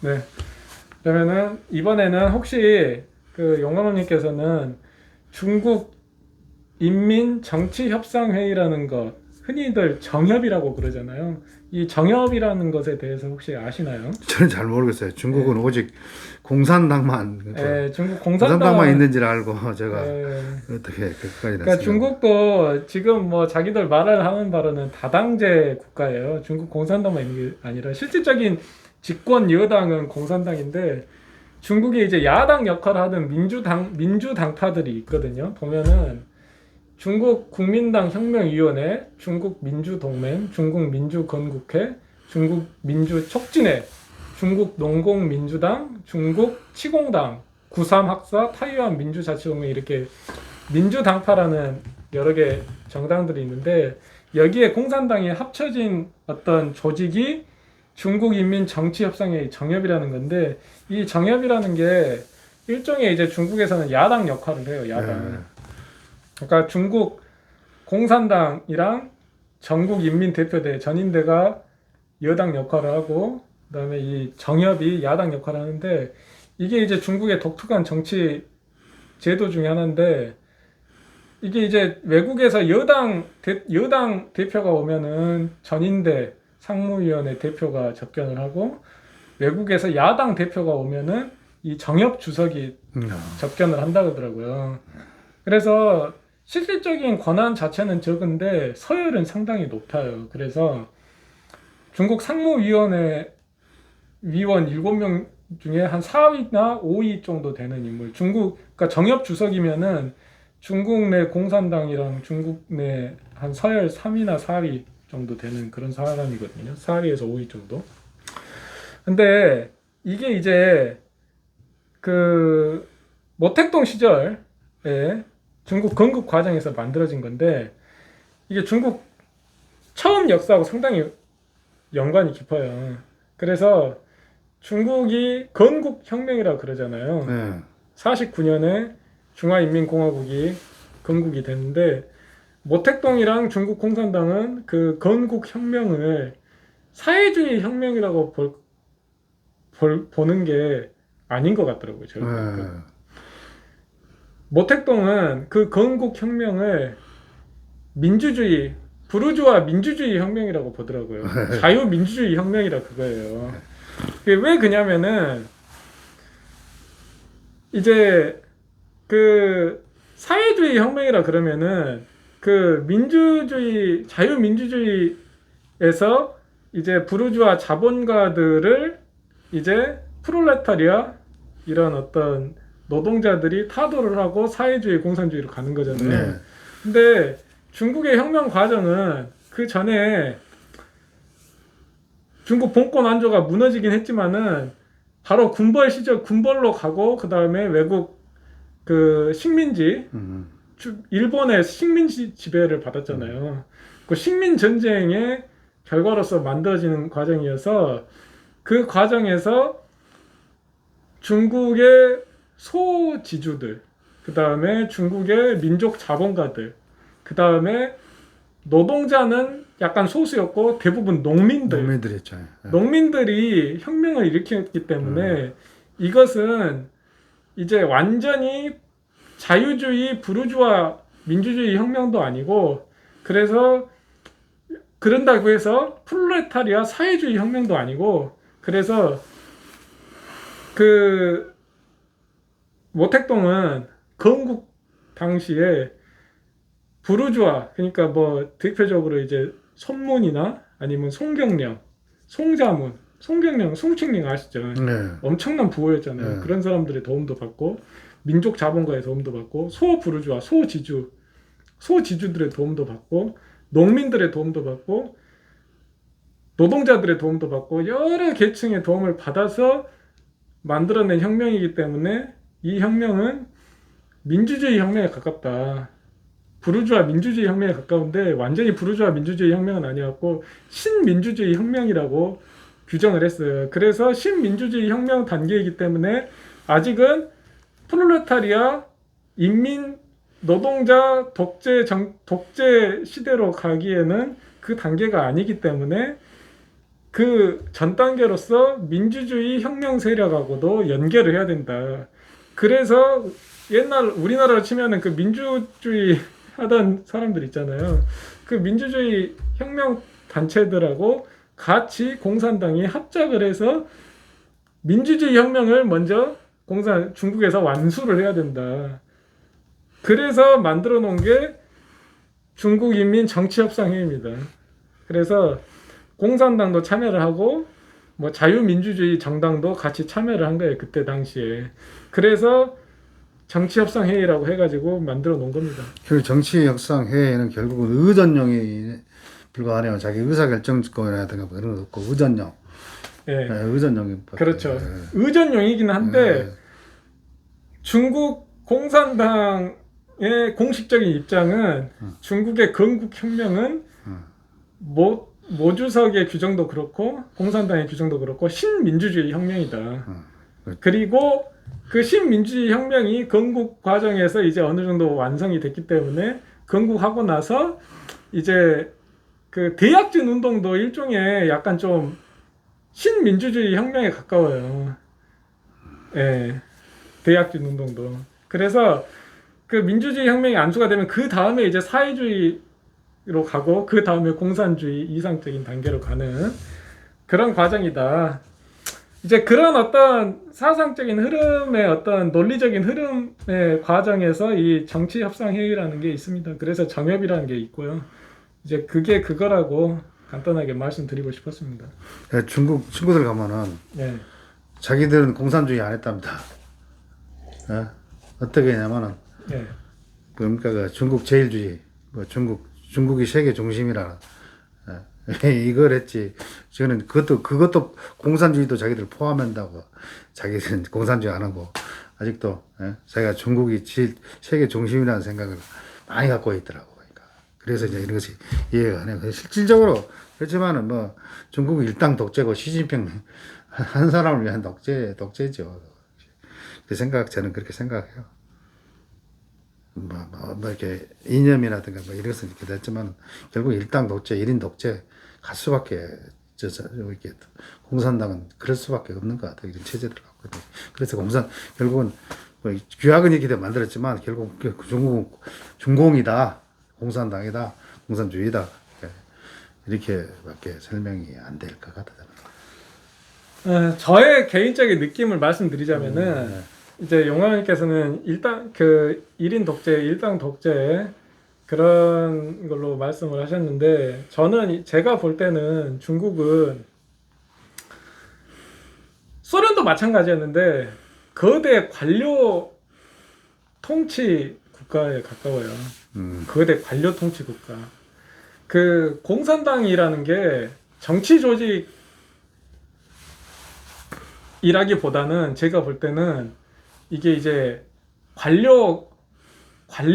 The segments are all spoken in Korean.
네. 그러면은 이번에는 혹시 그 용감님께서는 중국 인민정치협상회의라는 것, 흔히들 정협이라고 그러잖아요. 이 정협이라는 것에 대해서 혹시 아시나요? 저는 잘 모르겠어요. 예, 중국은 오직 공산당만 중국 공산당만 공산당은 있는 줄 알고 제가 예, 어떻게 그까지 그러니까 났으려고. 중국도 지금 뭐 자기들 말을 하는 바로는 다당제 국가예요. 중국 공산당만 있는 게 아니라 실질적인 집권 여당은 공산당인데 중국에 이제 야당 역할을 하는 민주당파들이 있거든요. 보면은 중국 국민당 혁명위원회, 중국 민주동맹, 중국 민주건국회, 중국 민주촉진회, 중국 농공민주당, 중국 치공당, 구삼학사, 타이완 민주자치동맹 이렇게 민주당파라는 여러 개 정당들이 있는데 여기에 공산당이 합쳐진 어떤 조직이 중국인민정치협상회의 정협이라는 건데 이 정협이라는 게 일종의 이제 중국에서는 야당 역할을 해요. 야당. 네. 그러니까 중국 공산당이랑 전국인민대표대 전인대가 여당 역할을 하고 그다음에 이 정협이 야당 역할을 하는데 이게 이제 중국의 독특한 정치 제도 중에 하나인데 이게 이제 외국에서 여당 대표가 오면은 전인대 상무위원회 대표가 접견을 하고 외국에서 야당 대표가 오면은 이 정협 주석이 접견을 한다 그러더라고요. 그래서 실질적인 권한 자체는 적은데 서열은 상당히 높아요. 그래서 중국 상무위원회 위원 7명 중에 한 4위나 5위 정도 되는 인물. 그러니까 정협 주석이면은 중국 내 공산당이랑 중국 내 한 서열 3위나 4위 정도 되는 그런 사람이거든요. 4위에서 5위 정도. 근데 이게 이제 그 모택동 시절에 중국 건국 과정에서 만들어진 건데 이게 중국 처음 역사하고 상당히 연관이 깊어요. 그래서 중국이 건국혁명이라고 그러잖아요. 네. 49년에 중화인민공화국이 건국이 됐는데 모택동이랑 중국 공산당은 그 건국혁명을 사회주의 혁명이라고 보는 게 아닌 것 같더라고요. 제가 보니까. 네. 모택동은 그 건국혁명을 민주주의, 부르주아 민주주의 혁명이라고 보더라고요. 자유민주주의 혁명이라 그거예요. 그게 왜 그냐면은 이제 그 사회주의 혁명이라 그러면은 그 민주주의, 자유민주주의에서 이제 부르주아 자본가들을 이제 프롤레타리아 이런 어떤 노동자들이 타도를 하고 사회주의 공산주의로 가는 거잖아요. 네. 근데 중국의 혁명 과정은 그 전에 중국 봉건 안조가 무너지긴 했지만은 바로 군벌 시절 군벌로 가고 그 다음에 외국 그 식민지 일본의 식민지 지배를 받았잖아요. 그 식민 전쟁의 결과로서 만들어지는 과정이어서 그 과정에서 중국의 소지주들, 그 다음에 중국의 민족 자본가들, 그 다음에 노동자는 약간 소수였고 대부분 농민들이었죠. 네. 농민들이 혁명을 일으켰기 때문에 이것은 이제 완전히 자유주의, 부르주아 민주주의 혁명도 아니고 그래서 그런다고 해서 프롤레타리아 사회주의 혁명도 아니고 그래서 그 모택동은 건국 당시에 부르주아 그러니까 뭐 대표적으로 이제 손문이나 아니면 송경령, 송자문, 송경령, 송庆령 아시죠? 네. 엄청난 부호였잖아요. 네. 그런 사람들의 도움도 받고 민족 자본가의 도움도 받고 소부르주아, 소지주들의 도움도 받고 농민들의 도움도 받고 노동자들의 도움도 받고 여러 계층의 도움을 받아서 만들어낸 혁명이기 때문에 이 혁명은 민주주의 혁명에 가깝다. 부르주아 민주주의 혁명에 가까운데 완전히 부르주아 민주주의 혁명은 아니었고 신민주주의 혁명이라고 규정을 했어요. 그래서 신민주주의 혁명 단계이기 때문에 아직은 프롤레타리아 인민 노동자 독재 시대로 가기에는 그 단계가 아니기 때문에 그 전 단계로서 민주주의 혁명 세력하고도 연계를 해야 된다. 그래서 옛날 우리나라로 치면은 그 민주주의 하던 사람들 있잖아요. 그 민주주의 혁명 단체들하고 같이 공산당이 합작을 해서 민주주의 혁명을 먼저 중국에서 완수를 해야 된다. 그래서 만들어 놓은 게 중국인민정치협상회의입니다. 그래서 공산당도 참여를 하고 뭐 자유민주주의 정당도 같이 참여를 한 거예요. 그때 당시에. 그래서 정치협상회의라고 해가지고 만들어 놓은 겁니다. 그 정치협상회의는 결국은 의전용이 불과하네요. 자기 의사결정권이라든가 뭐 이런 거 없고 의전용. 예. 의전용이. 그렇죠. 의전용이긴 한데 중국 공산당의 공식적인 입장은 중국의 건국혁명은 모주석의 규정도 그렇고 공산당의 규정도 그렇고 신민주주의 혁명이다. 그리고 그 신민주주의 혁명이 건국 과정에서 이제 어느 정도 완성이 됐기 때문에 건국하고 나서 이제 그 대약진 운동도 일종의 약간 좀 신민주주의 혁명에 가까워요. 예. 대약진 운동도. 그래서 그 민주주의 혁명이 안주가 되면 그 다음에 이제 사회주의로 가고 그 다음에 공산주의 이상적인 단계로 가는 그런 과정이다. 이제 그런 어떤 사상적인 흐름의 어떤 논리적인 흐름의 과정에서 이 정치협상회의라는 게 있습니다. 그래서 정협이라는 게 있고요. 이제 그게 그거라고 간단하게 말씀드리고 싶었습니다. 중국 친구들 가면은 자기들은 공산주의 안 했답니다. 어떻게 했냐면은 뭡니까 그 중국 제일주의, 뭐 중국이 세계 중심이라 이걸 했지. 저는 그것도 공산주의도 자기들 포함한다고. 자기들은 공산주의 안 하고 아직도 자기가 중국이 세계 중심이라는 생각을 많이 갖고 있더라고. 그러니까 그래서 이제 이런 것이 이해가 안 해요. 실질적으로 그렇지만은 뭐 중국은 일당 독재고 시진핑 한 사람을 위한 독재죠. 저는 그렇게 생각해요. 뭐 이렇게 이념이라든가 뭐 이런 것은 이렇게 됐지만 결국 일당 독재, 1인 독재 갈 수밖에 이렇게 공산당은 그럴 수밖에 없는 것 같아요. 이런 체제들 갖고. 그래서 결국은 뭐 규약은 이렇게 만들었지만 결국 중국은 중공이다, 공산당이다, 공산주의다 이렇게밖에 설명이 안 될 것 같아요. 저의 개인적인 느낌을 말씀드리자면은 이제 용화님께서는 일단 그 1인 독재, 일당 독재 그런 걸로 말씀을 하셨는데 저는 제가 볼 때는 중국은 소련도 마찬가지였는데 거대 관료 통치 국가에 가까워요. 거대 관료 통치 국가. 그 공산당이라는 게 정치 조직이라기보다는 제가 볼 때는 이게 이제 관리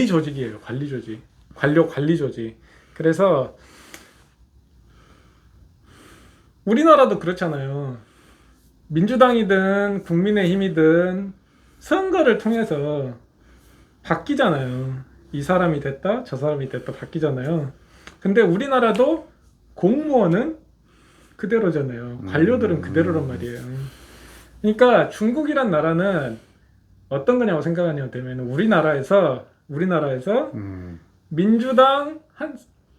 조직이에요. 관리 조직. 관리 조직. 그래서 우리나라도 그렇잖아요. 민주당이든 국민의힘이든 선거를 통해서 바뀌잖아요. 이 사람이 됐다, 저 사람이 됐다 바뀌잖아요. 근데 우리나라도 공무원은 그대로잖아요. 관료들은 그대로란 말이에요. 그러니까 중국이란 나라는 어떤 거냐고 생각하냐면 우리나라에서 민주당,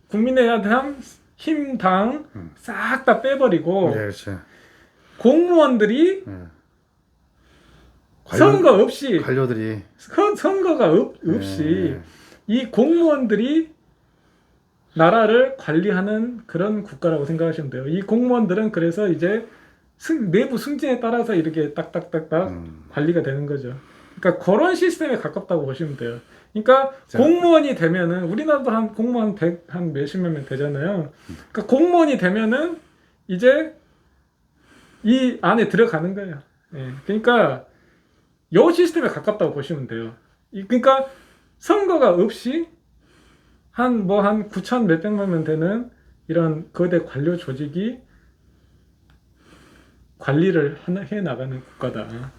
국민의힘 힘당 싹 다 빼버리고 공무원들이 선거 없이 관료들이 선거가 없이 이 공무원들이 나라를 관리하는 그런 국가라고 생각하시면 돼요. 이 공무원들은 그래서 이제 내부 승진에 따라서 이렇게 딱딱딱딱 관리가 되는 거죠. 그러니까 그런 시스템에 가깝다고 보시면 돼요. 그러니까 공무원이 되면은 우리나라도 한 공무원 한 몇십몇 명 되잖아요. 그러니까 공무원이 되면은 이제 이 안에 들어가는 거예요. 그러니까 요 시스템에 가깝다고 보시면 돼요. 그러니까 선거가 없이 한 9천 몇백만 명 되는 이런 거대 관료 조직이 관리를 해 나가는 국가다.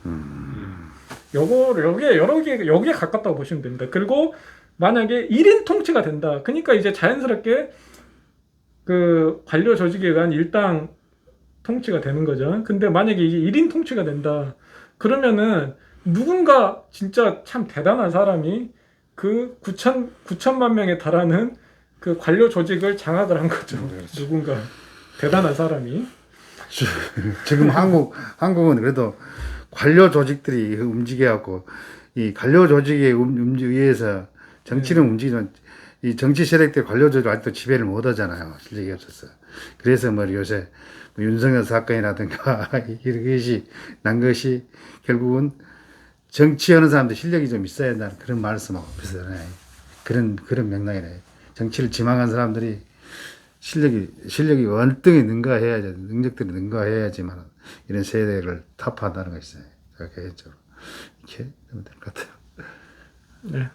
여기에 가깝다고 보시면 됩니다. 그리고 만약에 1인 통치가 된다. 그러니까 이제 자연스럽게 그 관료 조직에 의한 일당 통치가 되는 거죠. 근데 만약에 이게 1인 통치가 된다. 그러면은 누군가 진짜 참 대단한 사람이 그 9천만 명에 달하는 그 관료 조직을 장악을 한 거죠. 그렇죠. 누군가 대단한 사람이. 지금 한국은 그래도 관료 조직들이 움직여갖고 이 관료 조직에 의해서 정치는 움직이지만 이 정치 세력들 관료 조직 아직도 지배를 못 하잖아요. 실력이 없어서. 그래서 뭐 요새 뭐 윤석열 사건이라든가 이것이 난 것이 결국은 정치하는 사람들 실력이 좀 있어야 한다는 그런 말씀하고 비슷하네. 그런 맥락이네. 정치를 지망한 사람들이 실력이 월등히 능가해야지, 능력들이 능가해야지만 이런 세대를 타파한다는 거 있어요. 개인적으로. 이렇게 되면 될 것 같아요. 네.